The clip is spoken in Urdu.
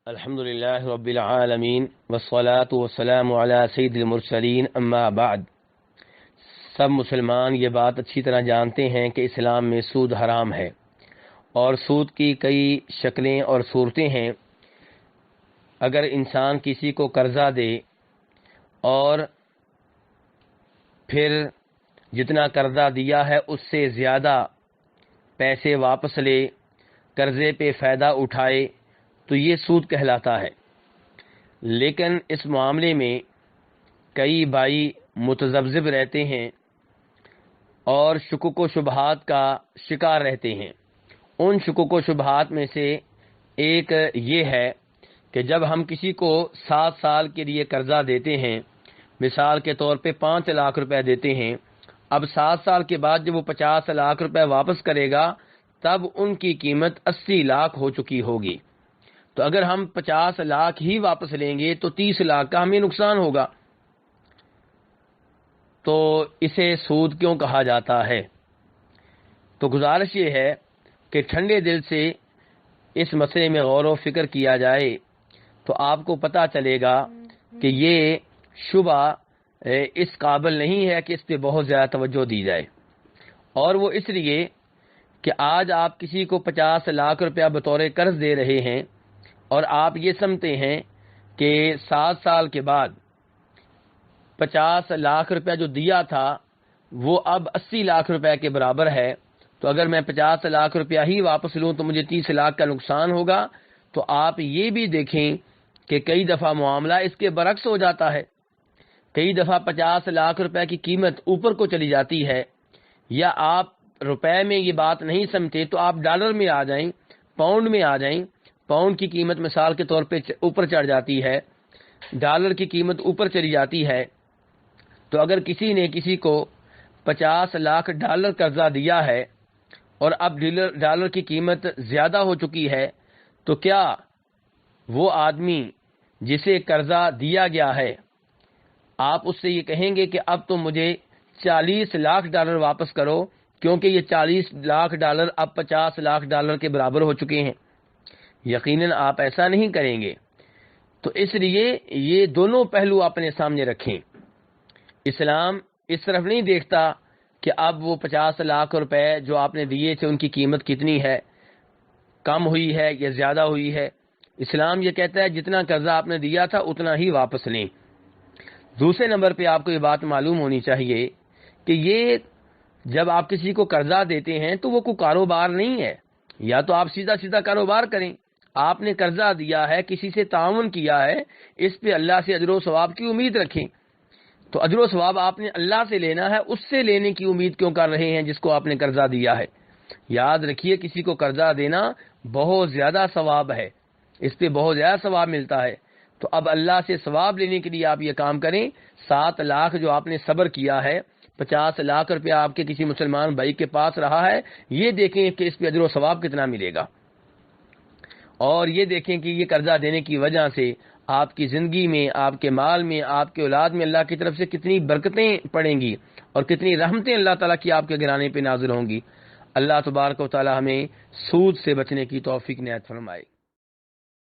الحمد للہ رب العالمین والصلاة والسلام علی سید المرسلین اما بعد۔ سب مسلمان یہ بات اچھی طرح جانتے ہیں کہ اسلام میں سود حرام ہے، اور سود کی کئی شکلیں اور صورتیں ہیں۔ اگر انسان کسی کو قرضہ دے اور پھر جتنا قرضہ دیا ہے اس سے زیادہ پیسے واپس لے، قرضے پہ فائدہ اٹھائے، تو یہ سود کہلاتا ہے۔ لیکن اس معاملے میں کئی بھائی متذبذب رہتے ہیں اور شکوک و شبہات کا شکار رہتے ہیں۔ ان شکوک و شبہات میں سے ایک یہ ہے کہ جب ہم کسی کو 7 سال کے لیے قرضہ دیتے ہیں، مثال کے طور پہ 5 لاکھ روپے دیتے ہیں، اب 7 سال کے بعد جب وہ 50 لاکھ روپے واپس کرے گا تب ان کی قیمت 80 لاکھ ہو چکی ہوگی۔ تو اگر ہم 50 لاکھ ہی واپس لیں گے تو 30 لاکھ کا ہمیں نقصان ہوگا۔ تو اسے سود کیوں کہا جاتا ہے؟ تو گزارش یہ ہے کہ ٹھنڈے دل سے اس مسئلے میں غور و فکر کیا جائے تو آپ کو پتہ چلے گا کہ یہ شبہ اس قابل نہیں ہے کہ اس پہ بہت زیادہ توجہ دی جائے، اور وہ اس لیے کہ آج آپ کسی کو 50 لاکھ روپیہ بطور قرض دے رہے ہیں اور آپ یہ سمجھتے ہیں کہ 7 سال کے بعد 50 لاکھ روپیہ جو دیا تھا وہ اب 80 لاکھ روپے کے برابر ہے، تو اگر میں 50 لاکھ روپیہ ہی واپس لوں تو مجھے 30 لاکھ کا نقصان ہوگا۔ تو آپ یہ بھی دیکھیں کہ کئی دفعہ معاملہ اس کے برعکس ہو جاتا ہے۔ کئی دفعہ 50 لاکھ روپے کی قیمت اوپر کو چلی جاتی ہے، یا آپ روپے میں یہ بات نہیں سمجھتے تو آپ ڈالر میں آ جائیں، پاؤنڈ میں آ جائیں۔ پاؤنڈ کی قیمت مثال کے طور پہ اوپر چڑھ جاتی ہے، ڈالر کی قیمت اوپر چلی جاتی ہے۔ تو اگر کسی نے کسی کو 50 لاکھ ڈالر قرضہ دیا ہے اور اب ڈالر کی قیمت زیادہ ہو چکی ہے، تو کیا وہ آدمی جسے قرضہ دیا گیا ہے آپ اس سے یہ کہیں گے کہ اب تو مجھے 40 لاکھ ڈالر واپس کرو، کیونکہ یہ 40 لاکھ ڈالر اب 50 لاکھ ڈالر کے برابر ہو چکے ہیں؟ یقیناً آپ ایسا نہیں کریں گے۔ تو اس لیے یہ دونوں پہلو اپنے سامنے رکھیں۔ اسلام اس طرف نہیں دیکھتا کہ اب وہ 50 لاکھ روپے جو آپ نے دیے تھے ان کی قیمت کتنی ہے، کم ہوئی ہے یا زیادہ ہوئی ہے۔ اسلام یہ کہتا ہے جتنا قرضہ آپ نے دیا تھا اتنا ہی واپس لیں۔ دوسرے نمبر پہ آپ کو یہ بات معلوم ہونی چاہیے کہ یہ جب آپ کسی کو قرضہ دیتے ہیں تو وہ کوئی کاروبار نہیں ہے، یا تو آپ سیدھا کاروبار کریں۔ آپ نے قرضہ دیا ہے، کسی سے تعاون کیا ہے، اس پہ اللہ سے اجر و ثواب کی امید رکھیں۔ تو اجر و ثواب آپ نے اللہ سے لینا ہے، اس سے لینے کی امید کیوں کر رہے ہیں جس کو آپ نے قرضہ دیا ہے؟ یاد رکھیے کسی کو قرضہ دینا بہت زیادہ ثواب ہے، اس پہ بہت زیادہ ثواب ملتا ہے۔ تو اب اللہ سے ثواب لینے کے لیے آپ یہ کام کریں۔ 7 لاکھ جو آپ نے صبر کیا ہے، 50 لاکھ روپیہ آپ کے کسی مسلمان بھائی کے پاس رہا ہے، یہ دیکھیں کہ اس پہ اجر و ثواب کتنا ملے گا، اور یہ دیکھیں کہ یہ قرضہ دینے کی وجہ سے آپ کی زندگی میں، آپ کے مال میں، آپ کے اولاد میں اللہ کی طرف سے کتنی برکتیں پڑیں گی اور کتنی رحمتیں اللہ تعالیٰ کی آپ کے گرانے پہ نازل ہوں گی۔ اللہ تبارک و تعالیٰ ہمیں سود سے بچنے کی توفیق عنایت فرمائے۔